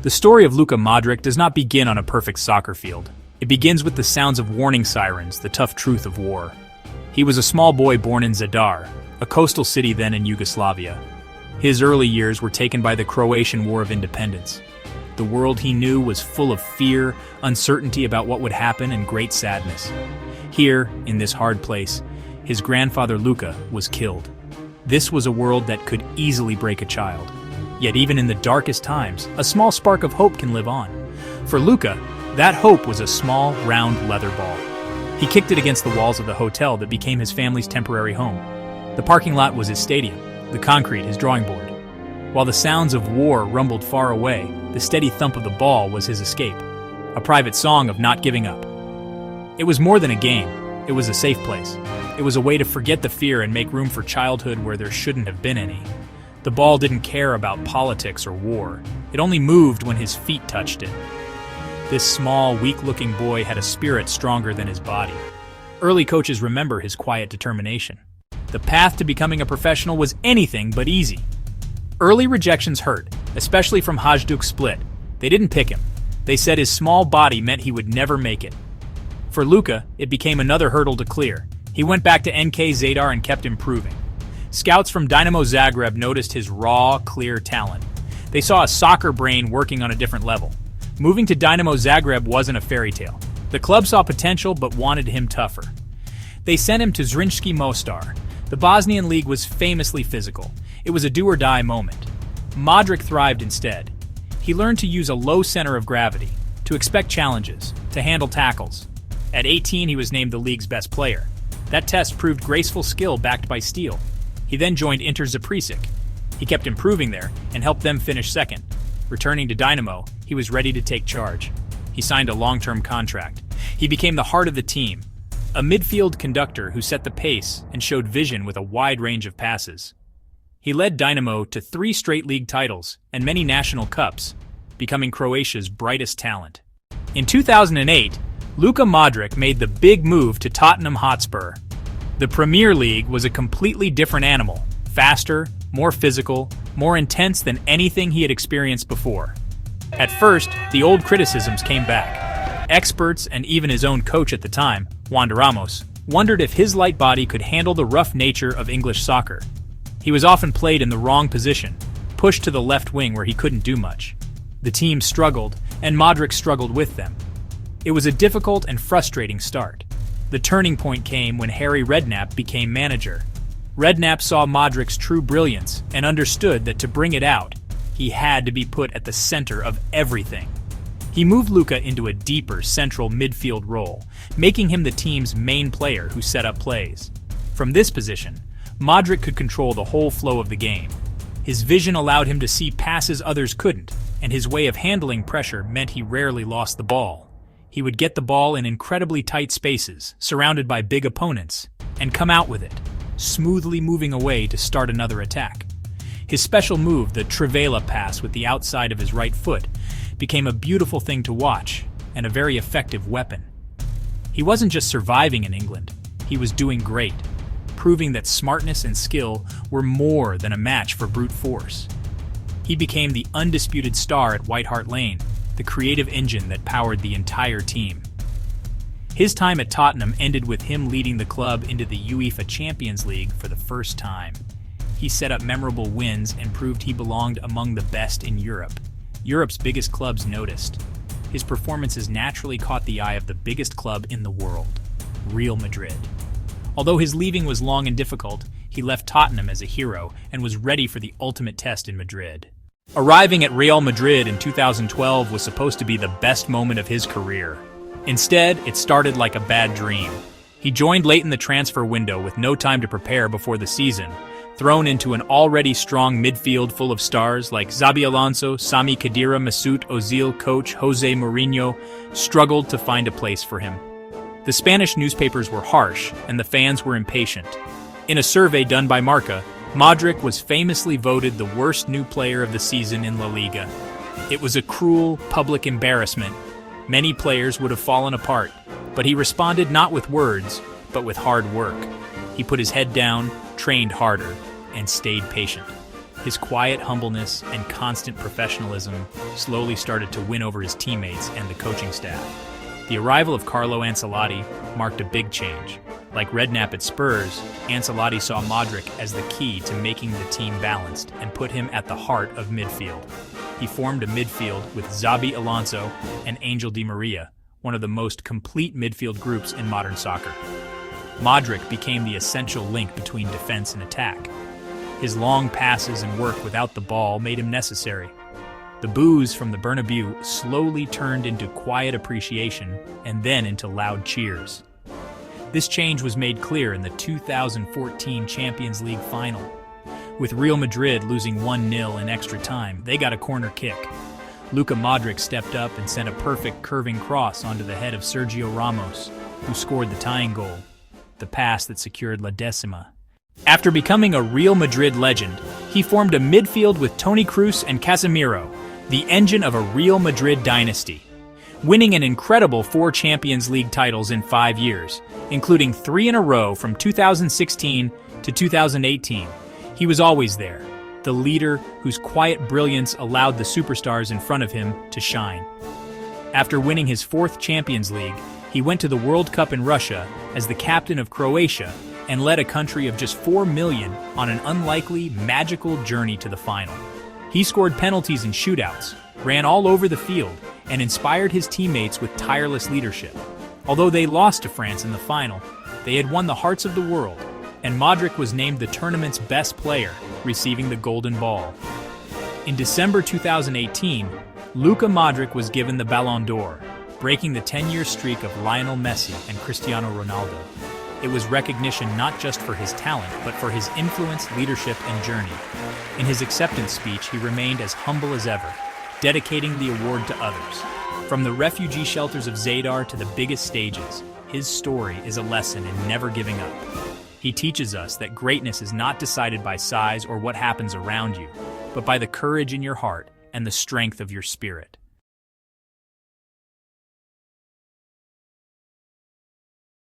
The story of Luka Modrić does not begin on a perfect soccer field. It begins with the sounds of warning sirens, the tough truth of war. He was a small boy born in Zadar, a coastal city then in Yugoslavia. His early years were taken by the Croatian War of Independence. The world he knew was full of fear, uncertainty about what would happen, and great sadness. Here, in this hard place, his grandfather Luka was killed. This was a world that could easily break a child. Yet even in the darkest times, a small spark of hope can live on. For Luka, that hope was a small, round leather ball. He kicked it against the walls of the hotel that became his family's temporary home. The parking lot was his stadium, the concrete his drawing board. While the sounds of war rumbled far away, the steady thump of the ball was his escape, a private song of not giving up. It was more than a game, it was a safe place. It was a way to forget the fear and make room for childhood where there shouldn't have been any. The ball didn't care about politics or war. It only moved when his feet touched it. This small, weak-looking boy had a spirit stronger than his body. Early coaches remember his quiet determination. The path to becoming a professional was anything but easy. Early rejections hurt, especially from Hajduk Split. They didn't pick him. They said his small body meant he would never make it. For Luka, it became another hurdle to clear. He went back to NK Zadar and kept improving. Scouts from Dinamo Zagreb noticed his raw, clear talent. They saw a soccer brain working on a different level. Moving to Dinamo Zagreb wasn't a fairy tale. The club saw potential but wanted him tougher. They sent him to Zrinjski Mostar. The Bosnian league was famously physical. It was a do-or-die moment. Modric thrived instead. He learned to use a low center of gravity, to expect challenges, to handle tackles. At 18, he was named the league's best player. That test proved graceful skill backed by steel. He then joined Inter Zaprisic. He kept improving there and helped them finish second. Returning to Dynamo, he was ready to take charge. He signed a long-term contract. He became the heart of the team, a midfield conductor who set the pace and showed vision with a wide range of passes. He led Dynamo to 3 straight league titles and many national cups, becoming Croatia's brightest talent. In 2008, Luka Modrić made the big move to Tottenham Hotspur. The Premier League was a completely different animal, faster, more physical, more intense than anything he had experienced before. At first, the old criticisms came back. Experts and even his own coach at the time, Juan de Ramos, wondered if his light body could handle the rough nature of English soccer. He was often played in the wrong position, pushed to the left wing where he couldn't do much. The team struggled, and Modric struggled with them. It was a difficult and frustrating start. The turning point came when Harry Redknapp became manager. Redknapp saw Modric's true brilliance and understood that to bring it out, he had to be put at the center of everything. He moved Luka into a deeper central midfield role, making him the team's main player who set up plays. From this position, Modric could control the whole flow of the game. His vision allowed him to see passes others couldn't, and his way of handling pressure meant he rarely lost the ball. He would get the ball in incredibly tight spaces, surrounded by big opponents, and come out with it, smoothly moving away to start another attack. His special move, the Trivela pass with the outside of his right foot, became a beautiful thing to watch and a very effective weapon. He wasn't just surviving in England, he was doing great, proving that smartness and skill were more than a match for brute force. He became the undisputed star at White Hart Lane, the creative engine that powered the entire team. His time at Tottenham ended with him leading the club into the UEFA Champions League for the first time. He set up memorable wins and proved he belonged among the best in Europe. Europe's biggest clubs noticed. His performances naturally caught the eye of the biggest club in the world, Real Madrid. Although his leaving was long and difficult, he left Tottenham as a hero and was ready for the ultimate test in Madrid. Arriving at Real Madrid in 2012 was supposed to be the best moment of his career. Instead, it started like a bad dream. He joined late in the transfer window with no time to prepare before the season, thrown into an already strong midfield full of stars like Xabi Alonso, Sami Khedira, Mesut Ozil. Coach Jose Mourinho struggled to find a place for him. The Spanish newspapers were harsh, and the fans were impatient. In a survey done by Marca, Modric was famously voted the worst new player of the season in LaLiga. It was a cruel, public embarrassment. Many players would have fallen apart, but he responded not with words, but with hard work. He put his head down, trained harder, and stayed patient. His quiet humbleness and constant professionalism slowly started to win over his teammates and the coaching staff. The arrival of Carlo Ancelotti marked a big change. Like Redknapp at Spurs, Ancelotti saw Modric as the key to making the team balanced and put him at the heart of midfield. He formed a midfield with Xabi Alonso and Angel Di Maria, one of the most complete midfield groups in modern soccer. Modric became the essential link between defense and attack. His long passes and work without the ball made him necessary. The boos from the Bernabeu slowly turned into quiet appreciation and then into loud cheers. This change was made clear in the 2014 Champions League final. With Real Madrid losing 1-0 in extra time, they got a corner kick. Luka Modric stepped up and sent a perfect curving cross onto the head of Sergio Ramos, who scored the tying goal, the pass that secured La Decima. After becoming a Real Madrid legend, he formed a midfield with Toni Kroos and Casemiro, the engine of a Real Madrid dynasty, winning an incredible 4 Champions League titles in 5 years, including 3 in a row from 2016 to 2018. He was always there, the leader whose quiet brilliance allowed the superstars in front of him to shine. After winning his 4th Champions League, he went to the World Cup in Russia as the captain of Croatia and led a country of just 4 million on an unlikely, magical journey to the final. He scored penalties in shootouts, ran all over the field, and inspired his teammates with tireless leadership. Although they lost to France in the final, they had won the hearts of the world, and Modric was named the tournament's best player, receiving the Golden Ball. In December 2018, Luka Modric was given the BallonDOr, breaking the 10-year streak of Lionel Messi and Cristiano Ronaldo. It was recognition not just for his talent, but for his influence, leadership, and journey. In his acceptance speech, he remained as humble as ever, dedicating the award to others. From the refugee shelters of Zadar to the biggest stages, his story is a lesson in never giving up. He teaches us that greatness is not decided by size or what happens around you, but by the courage in your heart and the strength of your spirit.